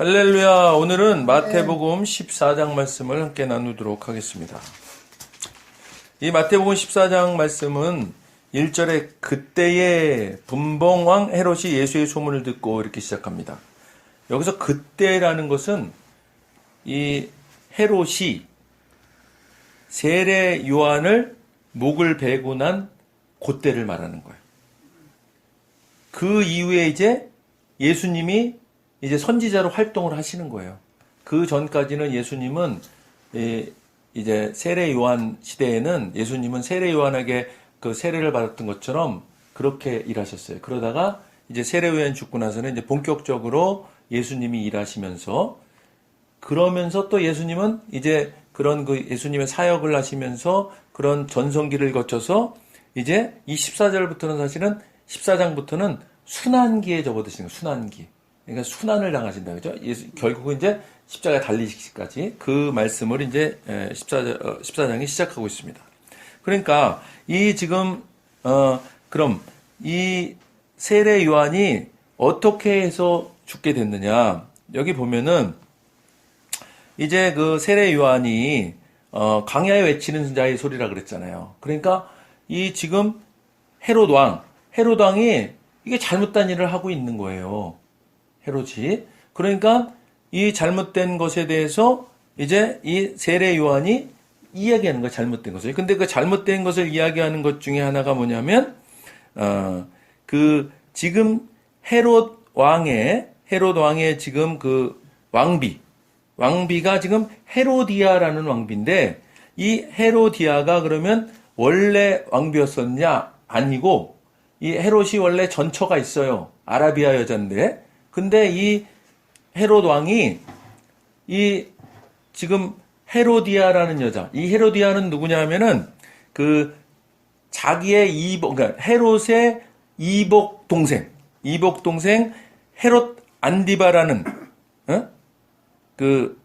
할렐루야. 오늘은 마태복음 14장 말씀을 함께 나누도록 하겠습니다. 이 마태복음 14장 말씀은 1절에 그때에 분봉왕 헤롯이 예수의 소문을 듣고 이렇게 시작합니다. 여기서 그때라는 것은 이 헤롯이 세례 요한을 목을 베고 난 그때를 말하는 거예요. 그 이후에 이제 예수님이 이제 선지자로 활동을 하시는 거예요. 그 전까지는 예수님은 이제 세례 요한 시대에는 예수님은 세례 요한에게 그 세례를 받았던 것처럼 그렇게 일하셨어요. 그러다가 이제 세례 요한 죽고 나서는 이제 본격적으로 예수님이 일하시면서 그러면서 또 예수님은 이제 그런 그 예수님의 사역을 하시면서 그런 전성기를 거쳐서 이제 이 14절부터는 사실은 14장부터는 순환기에 접어드시는 거예요. 순환기. 그러니까 순환을 당하신다. 그죠? 결국은 이제 십자가에 달리시기까지 그 말씀을 이제 14장이 시작하고 있습니다. 그러니까 이 지금 그럼 이 세례 요한이 어떻게 해서 죽게 됐느냐? 여기 보면은 이제 그 세례 요한이 광야에 외치는 자의 소리라 그랬잖아요. 그러니까 이 지금 헤롯 왕이 이게 잘못된 일을 하고 있는 거예요. 헤롯이. 그러니까 이 잘못된 것에 대해서 이제 이 세례 요한이 이야기하는 거예요. 잘못된 것을. 근데 그 잘못된 것을 이야기하는 것 중에 하나가 뭐냐면 그 지금 헤롯 왕의 지금 그 왕비가 지금 헤로디아라는 왕비인데 이 헤로디아가 그러면 원래 왕비였었냐? 아니고 이 헤롯이 원래 전처가 있어요. 아라비아 여자인데 근데 이 헤롯 왕이 이 지금 헤로디아라는 여자, 이 헤로디아는 누구냐 하면은 그 자기의 그러니까 헤롯의 이복 동생 헤롯 안디바라는 그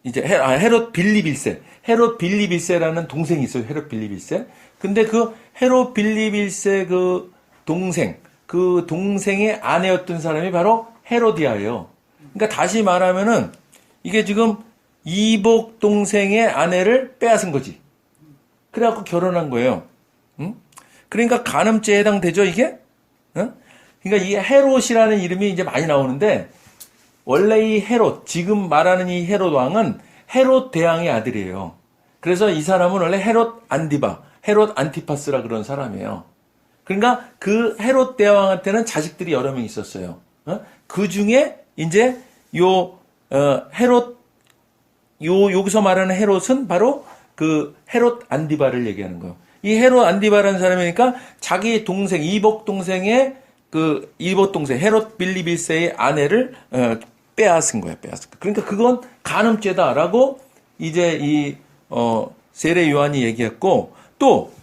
이제 헤롯 빌리빌세라는 동생이 있어요. 헤롯 빌리빌세. 근데 그 헤롯 빌리빌세 그 동생의 아내였던 사람이 바로 헤로디아예요. 그러니까 다시 말하면은 이게 지금 이복 동생의 아내를 빼앗은 거지. 그래갖고 결혼한 거예요. 응? 그러니까 간음죄에 해당되죠, 이게? 응? 그러니까 이 헤롯이라는 이름이 이제 많이 나오는데 원래 이 헤롯, 지금 말하는 이 헤롯 왕은 헤롯 대왕의 아들이에요. 그래서 이 사람은 원래 헤롯 안티파스라 그런 사람이에요. 그러니까 그 헤롯 대왕한테는 자식들이 여러 명 있었어요. 그 중에 이제 여기서 말하는 헤롯은 바로 그 헤롯 안디바를 얘기하는 거예요. 이 헤롯 안디바라는 사람이니까 자기 동생, 이복 동생의 그 이복 동생 헤롯 빌리빌세의 아내를 빼앗은 거야. 그러니까 그건 간음죄다라고 이제 이 세례 요한이 얘기했고 또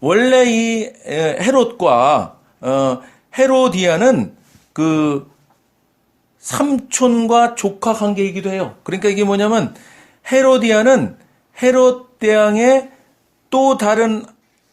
원래 이 헤롯과 헤로디아는 그 삼촌과 조카 관계이기도 해요. 그러니까 이게 뭐냐면 헤로디아는 헤롯 대왕의 또 다른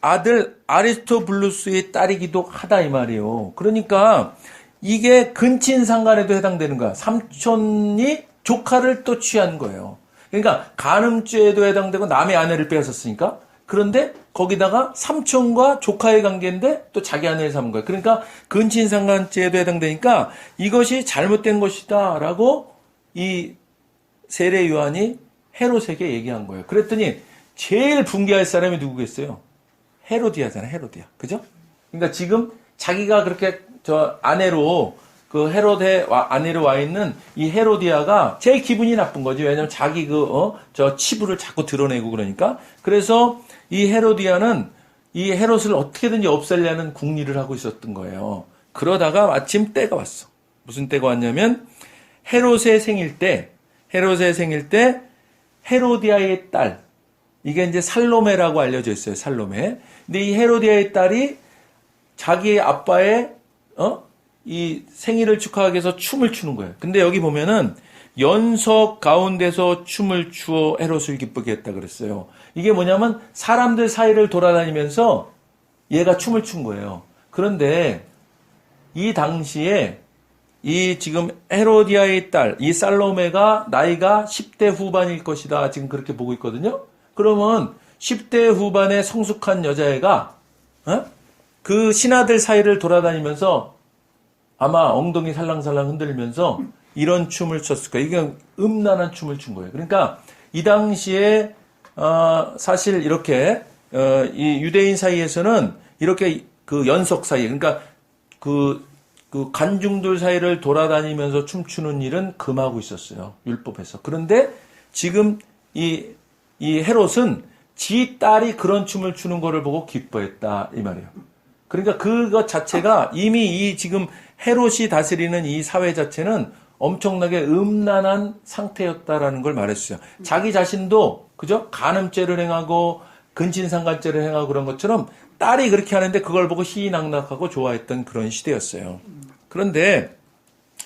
아들 아리스토블루스의 딸이기도 하다 이 말이에요. 그러니까 이게 근친상간에도 해당되는 거야. 삼촌이 조카를 또 취한 거예요. 그러니까 간음죄에도 해당되고 남의 아내를 빼앗았으니까. 그런데 거기다가 삼촌과 조카의 관계인데 또 자기 아내를 삼은 거예요. 그러니까 근친상간죄에도 해당되니까 이것이 잘못된 것이다라고 이 세례 요한이 헤롯에게 얘기한 거예요. 그랬더니 제일 분개할 사람이 누구겠어요? 헤로디아잖아요. 헤로디아. 그죠? 그러니까 지금 자기가 그렇게 저 아내로 그 헤롯의 아내로 와 있는 이 헤로디아가 제일 기분이 나쁜 거지. 왜냐면 자기 저 치부를 자꾸 드러내고 그러니까. 그래서 이 헤로디아는 이 헤롯을 어떻게든지 없애려는 궁리를 하고 있었던 거예요. 그러다가 마침 때가 왔어. 무슨 때가 왔냐면 헤롯의 생일 때 헤로디아의 딸, 이게 이제 살로메라고 알려져 있어요. 살로메. 근데 이 헤로디아의 딸이 자기 아빠의 이 생일을 축하하기 위해서 춤을 추는 거예요. 근데 여기 보면은 연석 가운데서 춤을 추어 헤롯을 기쁘게 했다 그랬어요. 이게 뭐냐면 사람들 사이를 돌아다니면서 얘가 춤을 춘 거예요. 그런데 이 당시에 이 지금 헤로디아의 딸, 이 살로메가 나이가 10대 후반일 것이다. 지금 그렇게 보고 있거든요. 그러면 10대 후반의 성숙한 여자애가 그 신하들 사이를 돌아다니면서 아마 엉덩이 살랑살랑 흔들면서 이런 춤을 췄을 거예요. 이게 음란한 춤을 춘 거예요. 그러니까 이 당시에 사실 이렇게 이 유대인 사이에서는 이렇게 그 연석 사이, 그러니까 그 관중들 사이를 돌아다니면서 춤추는 일은 금하고 있었어요. 율법에서. 그런데 지금 이 헤롯은 지 딸이 그런 춤을 추는 거를 보고 기뻐했다 이 말이에요. 그러니까 그것 자체가 이미 이 지금 헤롯이 다스리는 이 사회 자체는 엄청나게 음란한 상태였다라는 걸 말했어요. 자기 자신도 그죠? 간음죄를 행하고 근친상간죄를 행하고 그런 것처럼 딸이 그렇게 하는데 그걸 보고 희희낙낙하고 좋아했던 그런 시대였어요. 그런데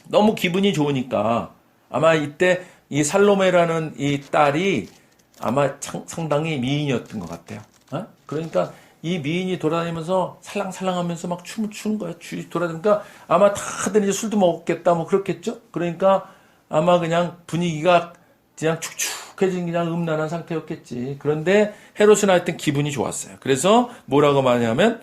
너무 기분이 좋으니까 아마 이때 이 살로메라는 이 딸이 아마 상당히 미인이었던 것 같아요. 그러니까 이 미인이 돌아다니면서 살랑살랑하면서 막 춤을 추는 거야. 돌아다니니까 아마 다들 이제 술도 먹었겠다 뭐 그렇겠죠. 그러니까 아마 그냥 분위기가 그냥 축축해진 그냥 음란한 상태였겠지. 그런데 헤롯은 하여튼 기분이 좋았어요. 그래서 뭐라고 말하냐면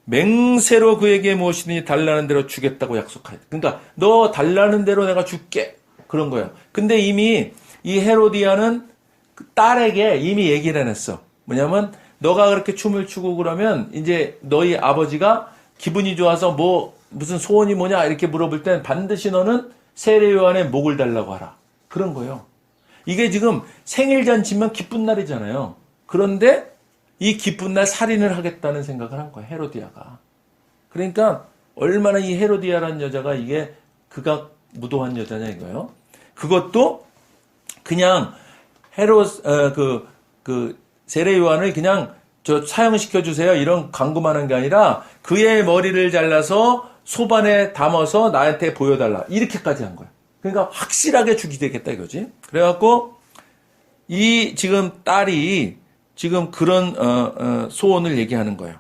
맹세로 그에게 무엇이든지 달라는 대로 주겠다고 약속하였다. 그러니까 너 달라는 대로 내가 줄게. 그런 거예요. 근데 이미 이 헤로디아는 그 딸에게 이미 얘기를 해놨어. 뭐냐면 너가 그렇게 춤을 추고 그러면 이제 너희 아버지가 기분이 좋아서 뭐 무슨 소원이 뭐냐 이렇게 물어볼 땐 반드시 너는 세례 요한의 목을 달라고 하라. 그런 거예요. 이게 지금 생일잔치면 기쁜 날이잖아요. 그런데 이 기쁜 날 살인을 하겠다는 생각을 한 거예요. 헤로디아가. 그러니까 얼마나 이 헤로디아라는 여자가 이게 극악무도한 여자냐 이거예요. 그것도 그냥 세례 요한을 그냥 사형시켜 주세요 이런 광고만 한 게 아니라 그의 머리를 잘라서 소반에 담아서 나한테 보여달라 이렇게까지 한 거야. 그러니까 확실하게 죽이되겠다 이거지. 그래갖고 이 지금 딸이 지금 그런 소원을 얘기하는 거예요.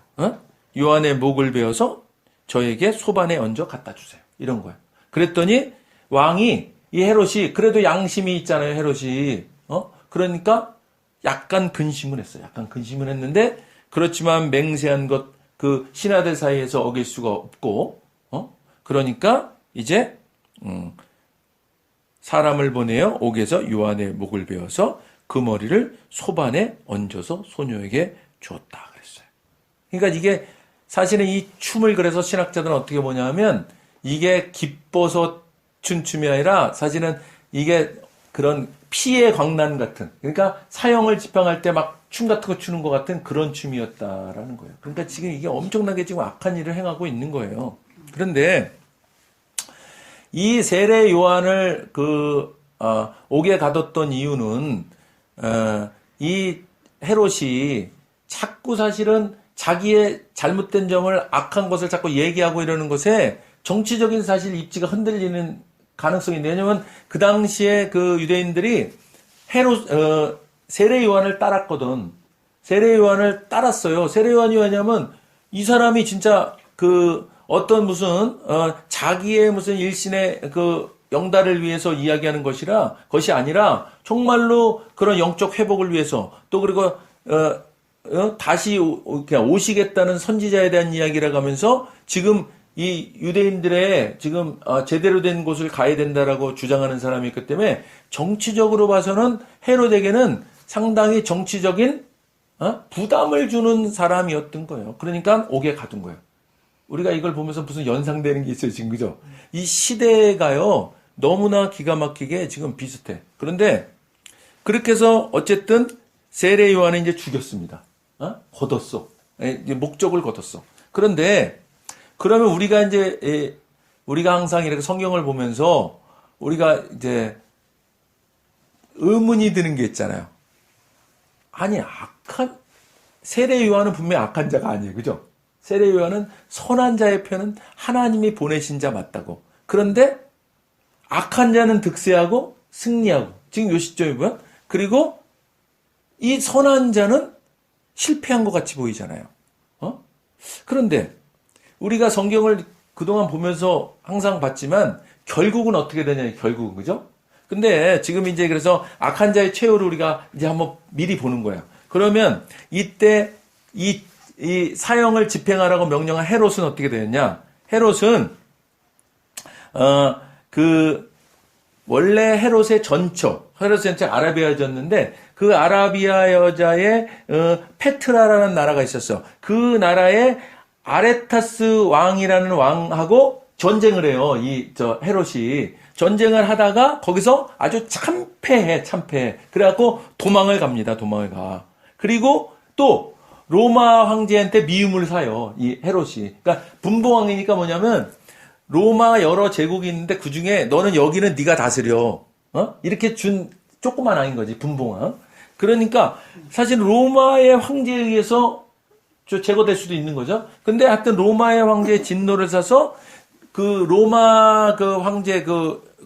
요한의 목을 베어서 저에게 소반에 얹어 갖다 주세요. 이런 거예요. 그랬더니 왕이 이 헤롯이 그래도 양심이 있잖아요. 헤롯이 그러니까 약간 근심을 했어요. 약간 근심을 했는데 그렇지만 맹세한 것 그 신하들 사이에서 어길 수가 없고 그러니까 이제 사람을 보내어 옥에서 요한의 목을 베어서 그 머리를 소반에 얹어서 소녀에게 주었다 그랬어요. 그러니까 이게 사실은 이 춤을 그래서 신학자들은 어떻게 보냐면 이게 기뻐서 춘 춤이 아니라 사실은 이게 그런 피해 광란 같은, 그러니까 사형을 집행할 때 막 춤 같은 거 추는 것 같은 그런 춤이었다라는 거예요. 그러니까 지금 이게 엄청나게 지금 악한 일을 행하고 있는 거예요. 그런데 이 세례 요한을 옥에 가뒀던 이유는 이 헤롯이 자꾸 사실은 자기의 잘못된 점을 악한 것을 자꾸 얘기하고 이러는 것에 정치적인 사실 입지가 흔들리는 가능성이 있는데, 왜냐면 그 당시에 그 유대인들이 세례 요한을 따랐거든. 세례 요한을 따랐어요. 세례 요한이 왜냐면 이 사람이 진짜 어떤 무슨 자기의 무슨 일신의 영달을 위해서 이야기하는 것이 아니라 정말로 그런 영적 회복을 위해서 또 그리고 다시 오시겠다는 선지자에 대한 이야기라고 하면서 지금 이 유대인들의 지금 제대로 된 곳을 가야 된다라고 주장하는 사람이 있기 때문에 정치적으로 봐서는 헤롯에게는 상당히 정치적인 부담을 주는 사람이었던 거예요. 그러니까 옥에 가둔 거예요. 우리가 이걸 보면서 무슨 연상되는 게 있어요, 지금 그죠? 이 시대가요 너무나 기가 막히게 지금 비슷해. 그런데 그렇게 해서 어쨌든 세례 요한은 이제 죽였습니다. 거뒀어. 목적을 거뒀어. 그런데 그러면 우리가 항상 이렇게 성경을 보면서 우리가 이제 의문이 드는 게 있잖아요. 아니, 세례 요한은 분명히 악한 자가 아니에요. 그죠? 세례 요한은 선한 자의 편은 하나님이 보내신 자 맞다고. 그런데 악한 자는 득세하고 승리하고. 지금 요 시점에 보면. 그리고 이 선한 자는 실패한 것 같이 보이잖아요. 그런데 우리가 성경을 그동안 보면서 항상 봤지만 결국은 어떻게 되냐, 결국은, 그죠? 근데 지금 이제 그래서 악한 자의 최후를 우리가 이제 한번 미리 보는 거예요. 그러면 이때 이 사형을 집행하라고 명령한 헤롯은 어떻게 되었냐? 헤롯은, 원래 헤롯의 헤롯의 전처 아라비아 여자였는데 그 아라비아 여자의 페트라라는 나라가 있었어. 그 나라에 아레타스 왕이라는 왕하고 전쟁을 해요. 헤롯이 전쟁을 하다가 거기서 아주 참패해. 그래갖고 도망을 가. 그리고 또 로마 황제한테 미움을 사요. 이 헤롯이. 그러니까 분봉왕이니까 뭐냐면 로마 여러 제국이 있는데 그 중에 너는 여기는 네가 다스려. 이렇게 준 조그만 왕인 거지, 분봉왕. 그러니까 사실 로마의 황제에 의해서 제거될 수도 있는 거죠. 근데 하여튼 로마의 황제의 진노를 사서 그 로마 그 황제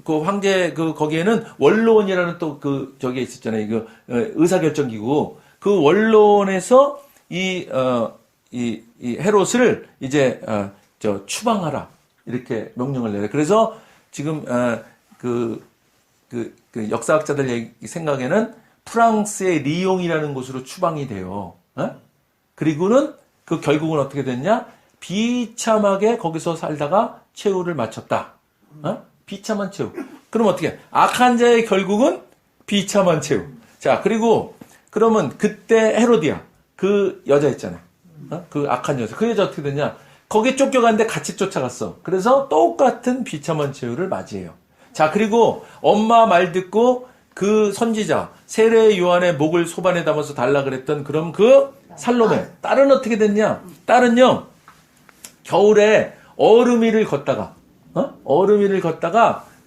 황제 거기에는 원로원이라는 또 저기 있었잖아요. 의사결정기구. 그 원로원에서 이 헤롯을 이제 추방하라. 이렇게 명령을 내요. 그래서 지금 역사학자들 생각에는 프랑스의 리옹이라는 곳으로 추방이 돼요. 그리고는 결국은 어떻게 됐냐? 비참하게 거기서 살다가 최후를 마쳤다. 비참한 최후. 그럼 어떻게? 악한 자의 결국은 비참한 최후. 자, 그러면 그때 헤로디아 그 여자 있잖아. 그 악한 여자. 그 여자 어떻게 됐냐? 거기 쫓겨갔는데 같이 쫓아갔어. 그래서 똑같은 비참한 최후를 맞이해요. 자, 그리고 엄마 말 듣고 그 선지자 세례 요한의 목을 소반에 담아서 달라 그랬던 그럼 그 살로메 딸은 어떻게 됐냐? 딸은요 겨울에 얼음 위를 걷다가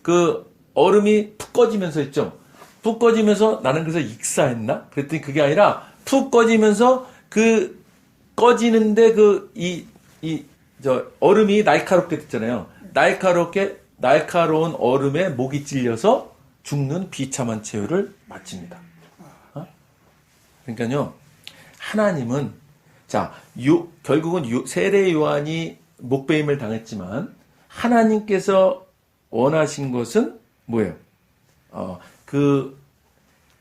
그 얼음이 푹 꺼지면서 있죠. 푹 꺼지면서 나는 그래서 익사했나? 그랬더니 그게 아니라 푹 꺼지면서 그 꺼지는데 얼음이 날카롭게 됐잖아요. 날카로운 얼음에 목이 찔려서 죽는 비참한 최후를 마칩니다. 그러니까요, 하나님은, 결국은 세례 요한이 목베임을 당했지만, 하나님께서 원하신 것은 뭐예요?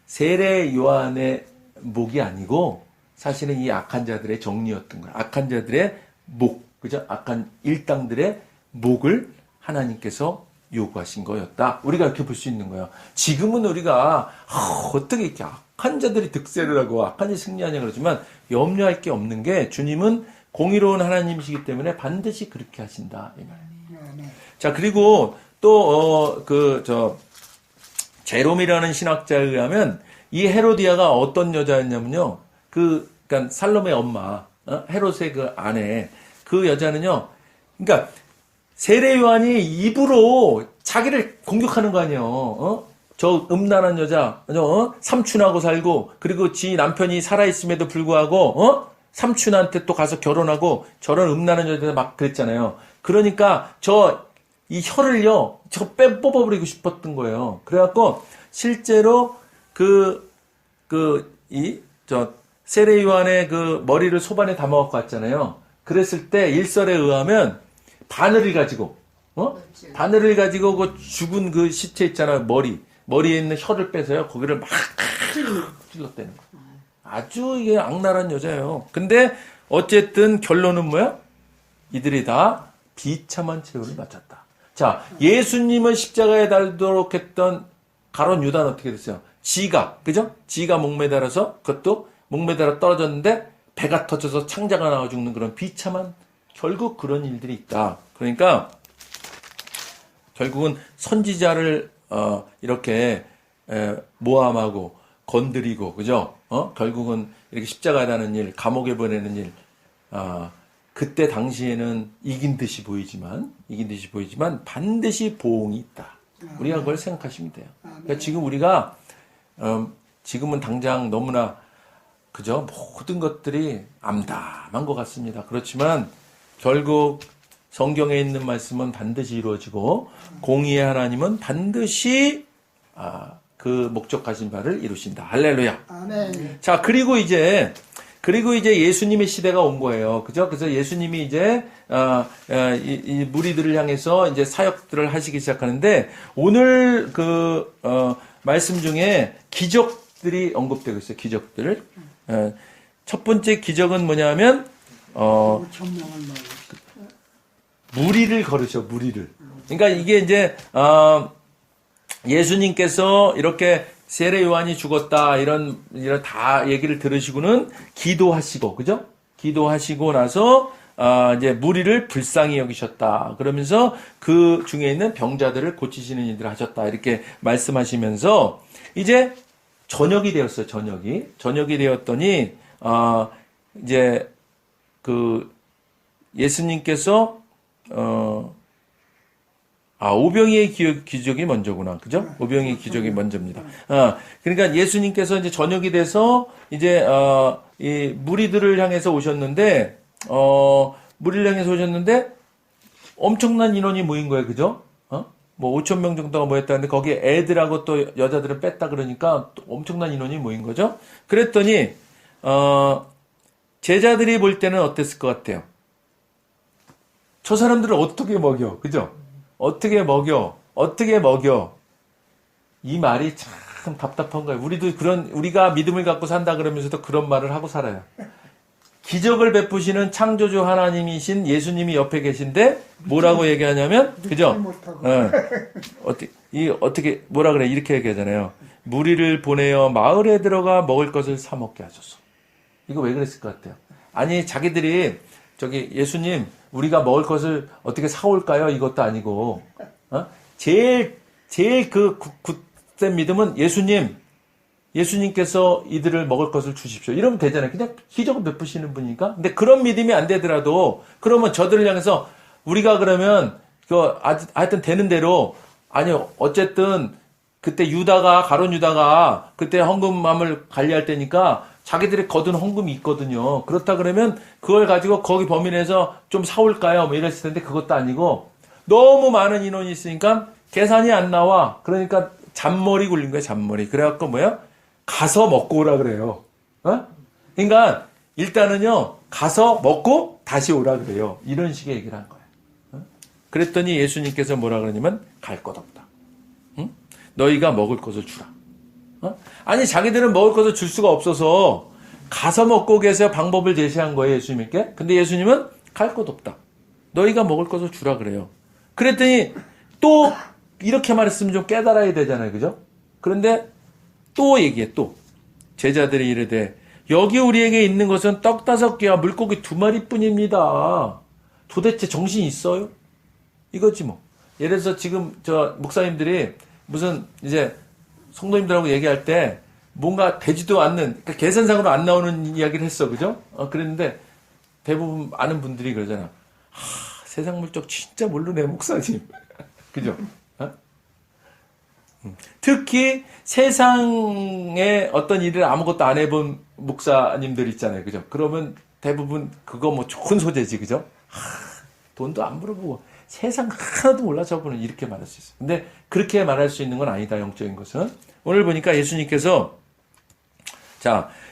세례 요한의 목이 아니고, 사실은 이 악한 자들의 정리였던 거예요. 악한 자들의 목, 그죠? 악한 일당들의 목을 하나님께서 요구하신 거였다. 우리가 이렇게 볼 수 있는 거예요. 지금은 우리가 어떻게 이렇게 악한 자들이 득세를 하고 악한 자들이 승리하냐 그러지만 염려할 게 없는 게 주님은 공의로운 하나님이시기 때문에 반드시 그렇게 하신다. 이 말이에요. 자, 그리고 또 제롬이라는 신학자에 의하면 이 헤로디아가 어떤 여자였냐면요. 그러니까 살롬의 엄마, 헤롯의 그 아내, 그 여자는요. 그러니까 세례 요한이 입으로 자기를 공격하는 거 아니에요. 저 음란한 여자, 삼촌하고 살고, 그리고 지 남편이 살아있음에도 불구하고, 삼촌한테 또 가서 결혼하고, 저런 음란한 여자들 막 그랬잖아요. 그러니까, 이 혀를요, 뽑아버리고 싶었던 거예요. 그래갖고, 실제로, 세례 요한의 머리를 소반에 담아갖고 왔잖아요. 그랬을 때, 일설에 의하면, 바늘을 가지고 그 죽은 그 시체 있잖아요. 머리에 있는 혀를 빼서요. 거기를 막 찔렀다는 거예요. 아주 이게 악랄한 여자예요. 근데 어쨌든 결론은 뭐야? 이들이 다 비참한 최후를 마쳤다. 자, 예수님을 십자가에 달도록 했던 가룟 유다는 어떻게 됐어요? 그죠? 지가 목매달아서 그것도 목매달아 떨어졌는데 배가 터져서 창자가 나와 죽는 그런 비참한 결국 그런 일들이 있다. 그러니까 결국은 선지자를 이렇게 모함하고 건드리고, 그죠? 결국은 이렇게 십자가에 다는 일, 감옥에 보내는 일, 그때 당시에는 이긴 듯이 보이지만 반드시 보응이 있다. 우리가 그걸 생각하시면 돼요. 그러니까 지금 우리가 지금은 당장 너무나 그죠? 모든 것들이 암담한 것 같습니다. 그렇지만 결국 성경에 있는 말씀은 반드시 이루어지고 공의의 하나님은 반드시 그 목적하신 바를 이루신다. 할렐루야. 아멘. 자, 그리고 이제 그리고 이제 예수님의 시대가 온 거예요. 그죠? 그래서 예수님이 이제, 이 무리들을 향해서 이제 사역들을 하시기 시작하는데, 오늘 말씀 중에 기적들이 언급되고 있어요. 기적들. 첫 번째 기적은 뭐냐면, 무리를 걸으셔, 무리를. 그러니까 이게 이제, 예수님께서 이렇게 세례 요한이 죽었다, 이런 다 얘기를 들으시고는 기도하시고, 그죠? 기도하시고 나서, 이제 무리를 불쌍히 여기셨다. 그러면서 그 중에 있는 병자들을 고치시는 일들을 하셨다. 이렇게 말씀하시면서, 이제 저녁이 되었어요, 저녁이. 저녁이 되었더니, 이제 예수님께서, 오병이의 기적이 먼저구나. 그죠? 오병이의 기적이 먼저입니다. 그러니까 예수님께서 이제 저녁이 돼서 이제, 이 무리들을 향해서 오셨는데, 엄청난 인원이 모인 거예요. 그죠? 뭐 5천 명 정도가 모였다는데 거기에 애들하고 또 여자들을 뺐다 그러니까 또 엄청난 인원이 모인 거죠. 그랬더니, 제자들이 볼 때는 어땠을 것 같아요? 저 사람들을 어떻게 먹여? 그죠? 어떻게 먹여? 이 말이 참 답답한 거예요. 우리가 믿음을 갖고 산다 그러면서도 그런 말을 하고 살아요. 기적을 베푸시는 창조주 하나님이신 예수님이 옆에 계신데, 뭐라고 얘기하냐면, 그죠? 뭐라 그래? 이렇게 얘기하잖아요. 무리를 보내어 마을에 들어가 먹을 것을 사먹게 하소서. 이거 왜 그랬을 것 같아요? 아니, 자기들이, 예수님, 우리가 먹을 것을 어떻게 사올까요? 이것도 아니고, 제일 굳센 믿음은 예수님께서 이들을 먹을 것을 주십시오. 이러면 되잖아요. 그냥 기적을 베푸시는 분이니까. 근데 그런 믿음이 안 되더라도, 그러면 저들을 향해서 우리가 그러면, 하여튼 되는 대로, 어쨌든, 그때 가론 유다가 그때 헌금함을 관리할 때니까 자기들이 거둔 헌금이 있거든요. 그렇다 그러면 그걸 가지고 거기 범인에서 좀 사올까요? 뭐 이랬을 텐데 그것도 아니고 너무 많은 인원이 있으니까 계산이 안 나와. 그러니까 잔머리 굴린 거예요, 잔머리. 그래갖고 가서 먹고 오라 그래요. 그러니까 일단은요, 가서 먹고 다시 오라 그래요. 이런 식의 얘기를 한 거예요. 그랬더니 예수님께서 뭐라 그러냐면 갈 것 없다. 너희가 먹을 것을 주라. 아니, 자기들은 먹을 것을 줄 수가 없어서 가서 먹고 계세요. 방법을 제시한 거예요, 예수님께. 근데 예수님은 갈 것 없다. 너희가 먹을 것을 주라 그래요. 그랬더니 또 이렇게 말했으면 좀 깨달아야 되잖아요. 그죠? 그런데 또 얘기해, 또. 제자들이 이르되 여기 우리에게 있는 것은 떡 5개와 물고기 2마리 뿐입니다. 도대체 정신이 있어요? 이거지 뭐. 예를 들어서 지금 목사님들이 무슨 이제 성도님들하고 얘기할 때 뭔가 되지도 않는, 그러니까 계산상으로 안 나오는 이야기를 했어. 그죠? 그랬는데 대부분 아는 분들이 그러잖아. 세상 물정 진짜 모르네, 목사님. 그죠? 특히 세상에 어떤 일을 아무것도 안 해본 목사님들 있잖아요. 그죠? 그러면 대부분 그거 뭐 좋은 소재지. 그죠? 돈도 안 물어보고 세상 하나도 몰라 저분은 이렇게 말할 수 있어요. 근데 그렇게 말할 수 있는 건 아니다, 영적인 것은. 오늘 보니까 예수님께서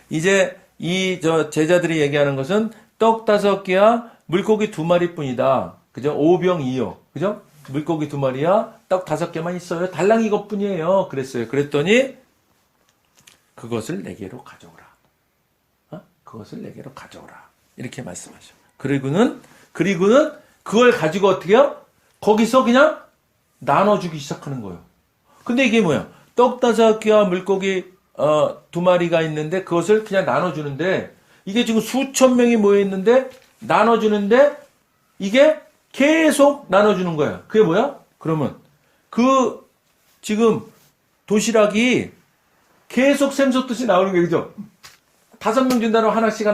이제 제자들이 얘기하는 것은 떡 5개와 물고기 2마리 뿐이다. 그죠? 오병이요. 그죠? 물고기 2마리야 떡 5개만 있어요. 달랑 이것뿐이에요. 그랬어요. 그랬더니 그것을 내게로 가져오라. 그것을 내게로 가져오라. 이렇게 말씀하셔. 그리고는 그걸 가지고 어떻게 해요? 거기서 그냥 나눠주기 시작하는 거예요. 근데 이게 뭐야? 떡 5개와 물고기 2마리가 있는데 그것을 그냥 나눠주는데 이게 지금 수천 명이 모여있는데 나눠주는데 이게 계속 나눠주는 거야. 그게 뭐야? 그러면 지금 도시락이 계속 샘솟듯이 나오는 게 그죠? 5명 준다고 하나씩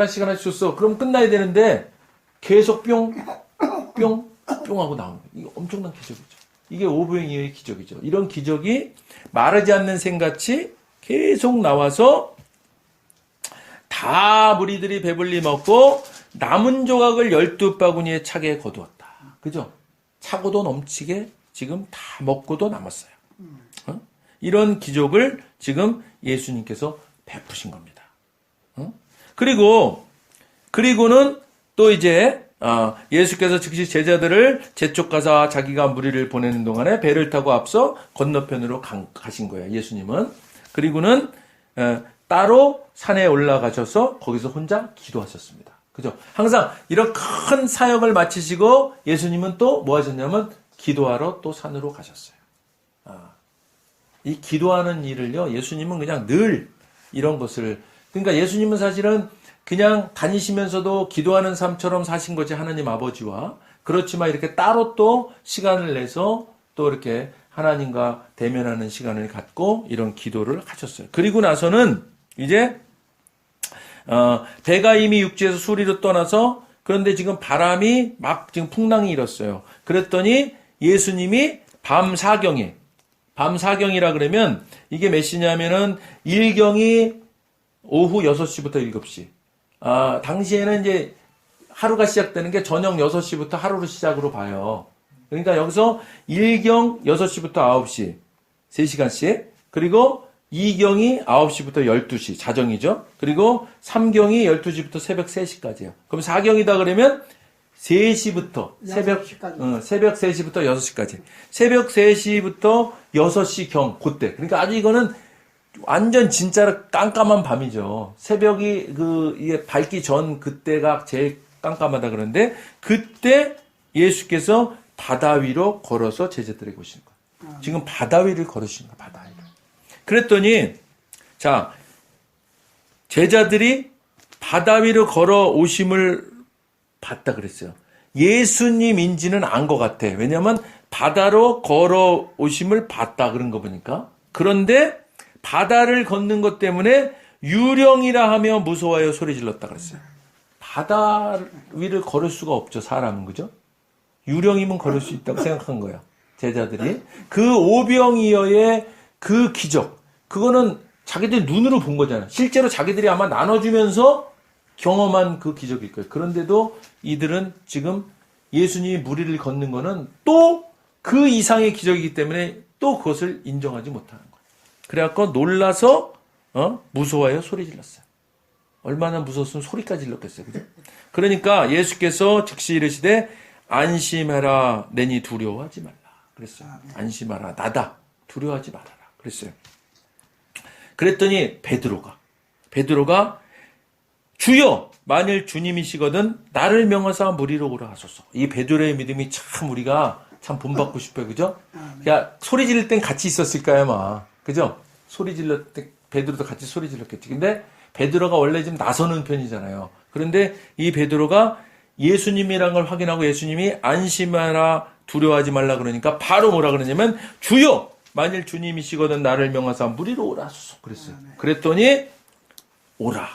줬어. 그럼 끝나야 되는데 계속 뿅 하고 나오는 거예요. 이게 엄청난 기적이죠. 이게 오병이어의 기적이죠. 이런 기적이 마르지 않는 샘같이 계속 나와서 다 무리들이 배불리 먹고 남은 조각을 12바구니에 차게 거두었다. 그죠? 차고도 넘치게 지금 다 먹고도 남았어요. 이런 기적을 지금 예수님께서 베푸신 겁니다. 그리고는 또 이제 예수께서 즉시 제자들을 재촉가사 자기가 무리를 보내는 동안에 배를 타고 앞서 건너편으로 가신 거예요. 예수님은. 그리고는 따로 산에 올라가셔서 거기서 혼자 기도하셨습니다. 그죠? 항상 이런 큰 사역을 마치시고 예수님은 또 뭐 하셨냐면 기도하러 또 산으로 가셨어요. 이 기도하는 일을요, 예수님은 그냥 늘 이런 것을, 그러니까 예수님은 사실은 그냥 다니시면서도 기도하는 삶처럼 사신 거지, 하나님 아버지와. 그렇지만 이렇게 따로 또 시간을 내서 또 이렇게 하나님과 대면하는 시간을 갖고 이런 기도를 하셨어요. 그리고 나서는 이제 배가 이미 육지에서 수리로 떠나서, 그런데 지금 바람이 막 지금 풍랑이 일었어요. 그랬더니 예수님이 밤 사경이라 그러면 이게 몇 시냐면은 일경이 오후 6시부터 7시. 당시에는 이제 하루가 시작되는 게 저녁 6시부터 하루를 시작으로 봐요. 그러니까 여기서 1경 6시부터 9시 3시간씩, 그리고 2경이 9시부터 12시 자정이죠. 그리고 3경이 12시부터 새벽 3시까지예요. 그럼 4경이다 그러면 3시부터 새벽 3시부터 6시까지. 새벽 3시부터 6시경 그때. 그러니까 아주 이거는 완전 진짜로 깜깜한 밤이죠. 새벽이 이게 밝기 전 그때가 제일 깜깜하다 그러는데, 그때 예수께서 바다 위로 걸어서 제자들에게 오시는 거예요. 지금 바다 위를 걸으시는 거예요. 바다 위를. 그랬더니 자, 제자들이 바다 위로 걸어 오심을 봤다 그랬어요. 예수님인지는 안 것 같아. 왜냐하면 바다로 걸어 오심을 봤다 그런 거 보니까. 그런데 바다를 걷는 것 때문에 유령이라 하며 무서워하여 소리 질렀다 그랬어요. 바다 위를 걸을 수가 없죠, 사람은. 그죠? 유령이면 걸을 수 있다고 생각한 거예요, 제자들이. 그 오병이어의 그 기적, 그거는 자기들 눈으로 본 거잖아요. 실제로 자기들이 아마 나눠주면서 경험한 그 기적일 거예요. 그런데도 이들은 지금 예수님이 무리를 걷는 거는 또 그 이상의 기적이기 때문에 또 그것을 인정하지 못하는 거예요. 그래갖고 놀라서 무서워하여 소리 질렀어요. 얼마나 무서웠으면 소리까지 질렀겠어요. 그죠? 그러니까 예수께서 즉시 이르시되 안심해라, 내니 두려워하지 말라 그랬어요. 안심하라, 나다, 두려워하지 말아라 그랬어요. 그랬더니 베드로가 주여, 만일 주님이시거든 나를 명하사 무리로 오라 하소서. 이 베드로의 믿음이 참 우리가 참 본받고 싶어요. 그죠? 야, 소리 지를 땐 같이 있었을까요, 아마. 그죠? 소리 질렀을 때 베드로도 같이 소리 질렀겠지. 근데 베드로가 원래 좀 나서는 편이잖아요. 그런데 이 베드로가 예수님이란 걸 확인하고 예수님이 안심하라, 두려워하지 말라 그러니까 바로 뭐라 그러냐면 주여, 만일 주님이시거든 나를 명하사 무리로 오라 하소서 그랬어요. 그랬더니 오라,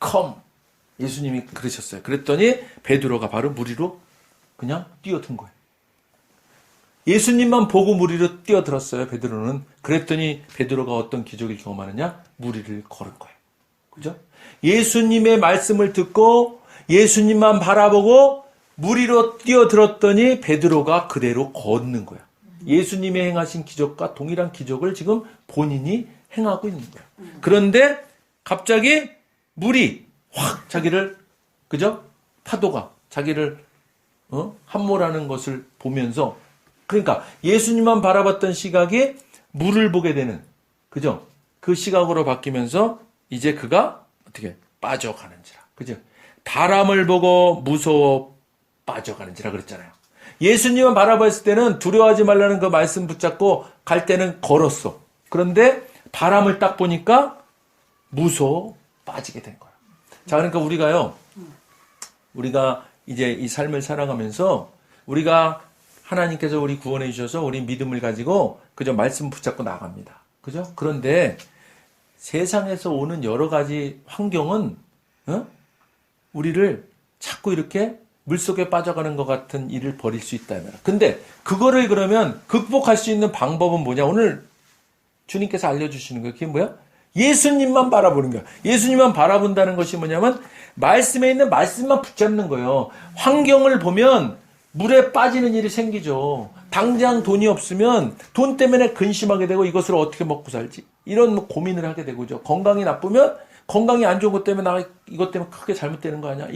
come. 예수님이 그러셨어요. 그랬더니 베드로가 바로 무리로 그냥 뛰어든 거예요. 예수님만 보고 무리로 뛰어들었어요, 베드로는. 그랬더니 베드로가 어떤 기적을 경험하느냐? 무리를 걸은 거예요. 그죠? 예수님의 말씀을 듣고 예수님만 바라보고 무리로 뛰어들었더니 베드로가 그대로 걷는 거야. 예수님이 행하신 기적과 동일한 기적을 지금 본인이 행하고 있는 거야. 그런데 갑자기 물이 확 자기를, 그죠? 파도가 자기를 함몰하는 것을 보면서, 그러니까 예수님만 바라봤던 시각이 물을 보게 되는, 그죠? 그 시각으로 바뀌면서 이제 그가 어떻게 빠져가는지라. 그죠? 바람을 보고 무서워 빠져가는지라 그랬잖아요. 예수님만 바라봤을 때는 두려워하지 말라는 그 말씀 붙잡고 갈 때는 걸었어. 그런데 바람을 딱 보니까 무서워 빠지게 된 거야. 자, 그러니까 우리가 이제 이 삶을 살아가면서 우리가 하나님께서 우리 구원해 주셔서 우리 믿음을 가지고 그저 말씀 붙잡고 나갑니다. 그죠? 그런데 세상에서 오는 여러 가지 환경은 우리를 자꾸 이렇게 물속에 빠져가는 것 같은 일을 벌일 수 있다. 근데 그거를 그러면 극복할 수 있는 방법은 뭐냐? 오늘 주님께서 알려주시는 거예요. 그게 뭐야? 예수님만 바라보는 거야. 예수님만 바라본다는 것이 뭐냐면 말씀에 있는 말씀만 붙잡는 거예요. 환경을 보면 물에 빠지는 일이 생기죠. 당장 돈이 없으면 돈 때문에 근심하게 되고 이것을 어떻게 먹고 살지? 이런 고민을 하게 되고죠. 건강이 나쁘면 건강이 안 좋은 것 때문에 나 이것 때문에 크게 잘못되는 거 아니야?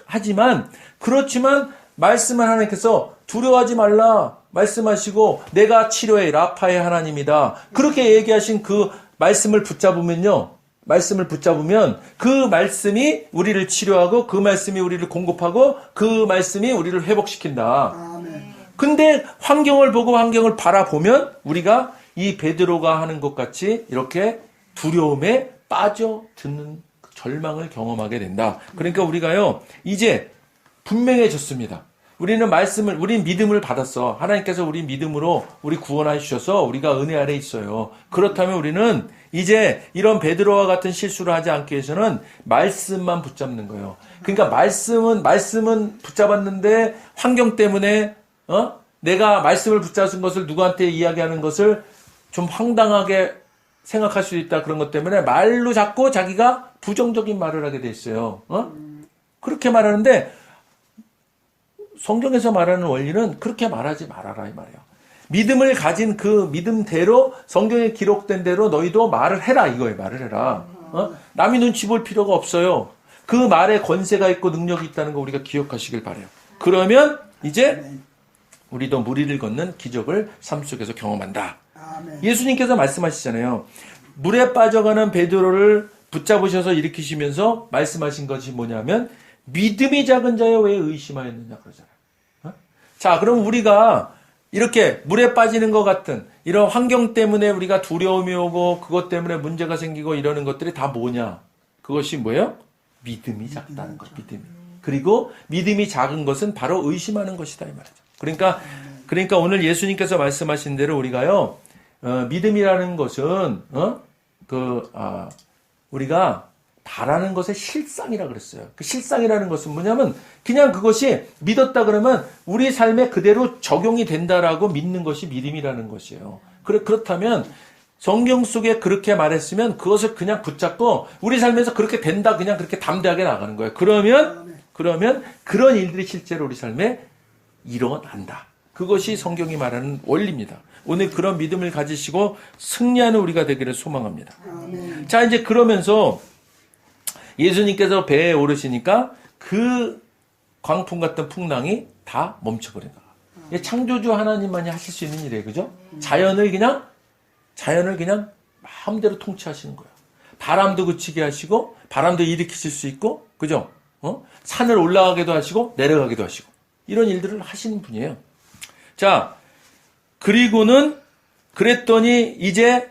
하지만 그렇지만 말씀을 하나님께서 두려워하지 말라 말씀하시고 내가 치료해 라파의 하나님이다. 그렇게 얘기하신 그 말씀을 붙잡으면요. 말씀을 붙잡으면 그 말씀이 우리를 치료하고 그 말씀이 우리를 공급하고 그 말씀이 우리를 회복시킨다. 아멘. 근데 환경을 보고 환경을 바라보면 우리가 이 베드로가 하는 것 같이 이렇게 두려움에 빠져드는 절망을 경험하게 된다. 그러니까 우리가요, 이제 분명해졌습니다. 우린 믿음을 받았어. 하나님께서 우리 믿음으로 우리 구원해 주셔서 우리가 은혜 아래 있어요. 그렇다면 우리는 이제 이런 베드로와 같은 실수를 하지 않기 위해서는 말씀만 붙잡는 거예요. 그러니까 말씀은 붙잡았는데 환경 때문에 내가 말씀을 붙잡은 것을 누구한테 이야기하는 것을 좀 황당하게 생각할 수 있다. 그런 것 때문에 말로 자꾸 자기가 부정적인 말을 하게 돼 있어요. 그렇게 말하는데 성경에서 말하는 원리는 그렇게 말하지 말아라 이 말이에요. 믿음을 가진 그 믿음대로 성경에 기록된 대로 너희도 말을 해라 이거예요. 말을 해라. 남이 눈치 볼 필요가 없어요. 그 말에 권세가 있고 능력이 있다는 거 우리가 기억하시길 바라요. 그러면 이제 우리도 무리를 걷는 기적을 삶 속에서 경험한다. 아멘. 예수님께서 말씀하시잖아요. 물에 빠져가는 베드로를 붙잡으셔서 일으키시면서 말씀하신 것이 뭐냐면 믿음이 작은 자여 왜 의심하였느냐 그러잖아요. 자, 그럼 우리가 이렇게 물에 빠지는 것 같은 이런 환경 때문에 우리가 두려움이 오고 그것 때문에 문제가 생기고 이러는 것들이 다 뭐냐? 그것이 뭐예요? 믿음이 작다는 것. 믿음이. 그리고 믿음이 작은 것은 바로 의심하는 것이다 이 말이죠. 그러니까 오늘 예수님께서 말씀하신 대로 우리가요, 믿음이라는 것은 우리가 바라는 것의 실상이라 그랬어요. 그 실상이라는 것은 뭐냐면 그냥 그것이 믿었다 그러면 우리 삶에 그대로 적용이 된다라고 믿는 것이 믿음이라는 것이에요. 그렇다면 성경 속에 그렇게 말했으면 그것을 그냥 붙잡고 우리 삶에서 그렇게 된다 그냥 그렇게 담대하게 나가는 거예요. 그러면 그런 일들이 실제로 우리 삶에 일어난다. 그것이 성경이 말하는 원리입니다. 오늘 그런 믿음을 가지시고 승리하는 우리가 되기를 소망합니다. 아멘. 자, 이제 그러면서 예수님께서 배에 오르시니까 그 광풍 같은 풍랑이 다 멈춰버린다. 이게 창조주 하나님만이 하실 수 있는 일이에요. 그죠? 자연을 그냥 마음대로 통치하시는 거예요. 바람도 그치게 하시고, 바람도 일으키실 수 있고, 그죠? 산을 올라가기도 하시고, 내려가기도 하시고. 이런 일들을 하시는 분이에요. 자, 그랬더니 이제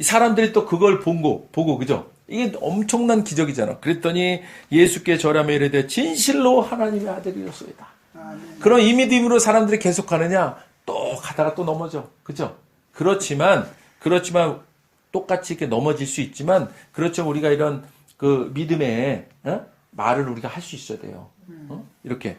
사람들이 또 그걸 보고, 그죠? 이게 엄청난 기적이잖아. 그랬더니 예수께 절하며 이르되 진실로 하나님의 아들이었소이다. 그럼 이 믿음으로 사람들이 계속 가느냐? 또 가다가 또 넘어져. 그죠? 그렇지만 똑같이 이렇게 넘어질 수 있지만, 그렇죠. 우리가 이런 그 믿음의 말을 우리가 할 수 있어야 돼요. 이렇게.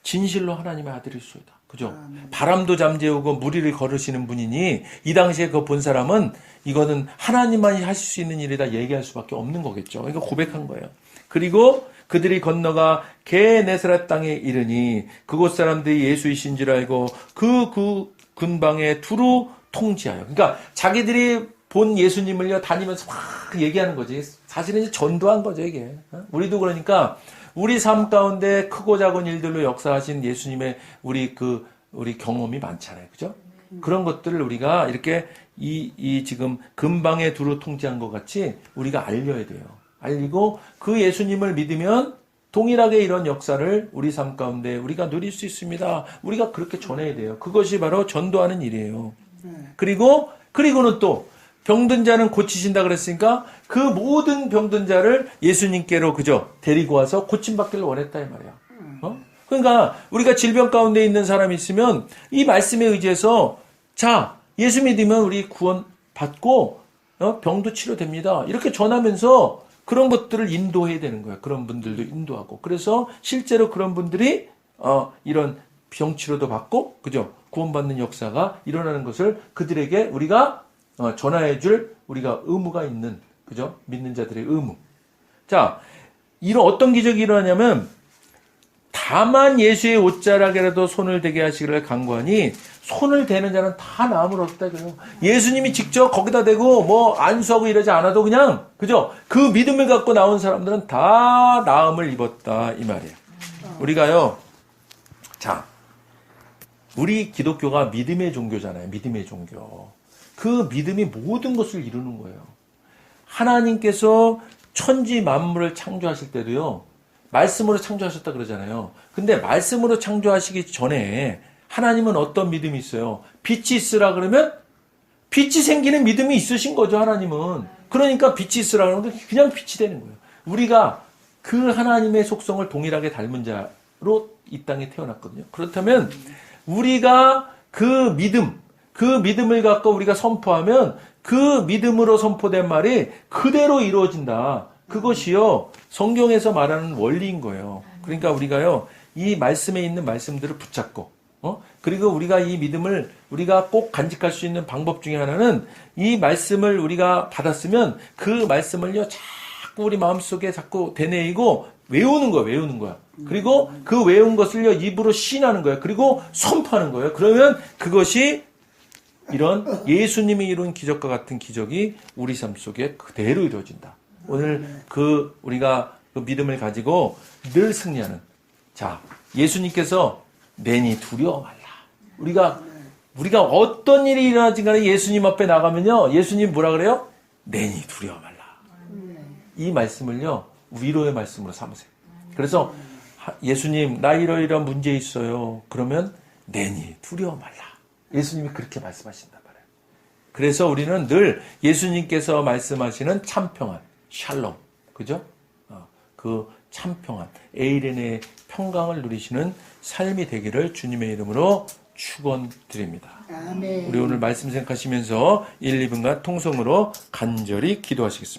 진실로 하나님의 아들이었소이다. 그죠? 바람도 잠재우고 무리를 걸으시는 분이니 이 당시에 그 본 사람은 이거는 하나님만이 하실 수 있는 일이다 얘기할 수밖에 없는 거겠죠. 그러니까 고백한 거예요. 그리고 그들이 건너가 게네사렛 땅에 이르니 그곳 사람들이 예수이신 줄 알고 그 근방에 두루 통지하여. 그러니까 자기들이 본 예수님을요 다니면서 막 얘기하는 거지. 사실은 이제 전도한 거죠 이게. 우리도 그러니까 우리 삶 가운데 크고 작은 일들로 역사하신 예수님의 우리 경험이 많잖아요. 그죠? 그런 것들을 우리가 이렇게 지금 근방에 두루 통지한 것 같이 우리가 알려야 돼요. 알리고 그 예수님을 믿으면 동일하게 이런 역사를 우리 삶 가운데 우리가 누릴 수 있습니다. 우리가 그렇게 전해야 돼요. 그것이 바로 전도하는 일이에요. 그리고는 또 병든 자는 고치신다 그랬으니까 그 모든 병든 자를 예수님께로 그저 데리고 와서 고침받기를 원했다 이 말이야. 그러니까 우리가 질병 가운데 있는 사람이 있으면 이 말씀에 의지해서 자 예수 믿으면 우리 구원 받고 병도 치료됩니다. 이렇게 전하면서 그런 것들을 인도해야 되는 거예요. 그런 분들도 인도하고. 그래서 실제로 그런 분들이 이런 병 치료도 받고 그죠? 구원받는 역사가 일어나는 것을 그들에게 우리가 전화해 줄 우리가 의무가 있는, 그죠? 믿는 자들의 의무. 자, 어떤 기적이 일어나냐면, 다만 예수의 옷자락에라도 손을 대게 하시기를 간구하니 손을 대는 자는 다 나음을 얻었다 그래요. 예수님이 직접 거기다 대고 뭐 안수하고 이러지 않아도 그냥 그죠? 그 믿음을 갖고 나온 사람들은 다 나음을 입었다 이 말이에요. 우리가요. 자, 우리 기독교가 믿음의 종교잖아요. 믿음의 종교. 그 믿음이 모든 것을 이루는 거예요. 하나님께서 천지 만물을 창조하실 때도요. 말씀으로 창조하셨다 그러잖아요. 근데 말씀으로 창조하시기 전에 하나님은 어떤 믿음이 있어요? 빛이 있으라 그러면 빛이 생기는 믿음이 있으신 거죠, 하나님은. 그러니까 빛이 있으라 그러면 그냥 빛이 되는 거예요. 우리가 그 하나님의 속성을 동일하게 닮은 자로 이 땅에 태어났거든요. 그렇다면 우리가 그 믿음을 갖고 우리가 선포하면 그 믿음으로 선포된 말이 그대로 이루어진다. 그것이요, 성경에서 말하는 원리인 거예요. 그러니까 우리가요, 이 말씀에 있는 말씀들을 붙잡고, 그리고 우리가 이 믿음을 우리가 꼭 간직할 수 있는 방법 중에 하나는 이 말씀을 우리가 받았으면 그 말씀을요, 자꾸 우리 마음속에 자꾸 되뇌이고 외우는 거야. 그리고 그 외운 것을요, 입으로 시인하는 거예요. 그리고 선포하는 거예요. 그러면 그것이 이런 예수님이 이룬 기적과 같은 기적이 우리 삶 속에 그대로 이루어진다. 오늘 우리가 그 믿음을 가지고 늘 승리하는. 자, 예수님께서 내니 두려워 말라. 우리가 어떤 일이 일어나지 간에 예수님 앞에 나가면요, 예수님 뭐라 그래요? 내니 두려워 말라. 이 말씀을요, 위로의 말씀으로 삼으세요. 그래서 예수님, 나 이러이러한 문제 있어요. 그러면 내니 두려워 말라. 예수님이 그렇게 말씀하신단 말이에요. 그래서 우리는 늘 예수님께서 말씀하시는 참평안, 샬롬, 그죠? 그 참평안, 에이렌의 평강을 누리시는 삶이 되기를 주님의 이름으로 축원드립니다. 아멘. 우리 오늘 말씀 생각하시면서 1, 2분간 통성으로 간절히 기도하시겠습니다.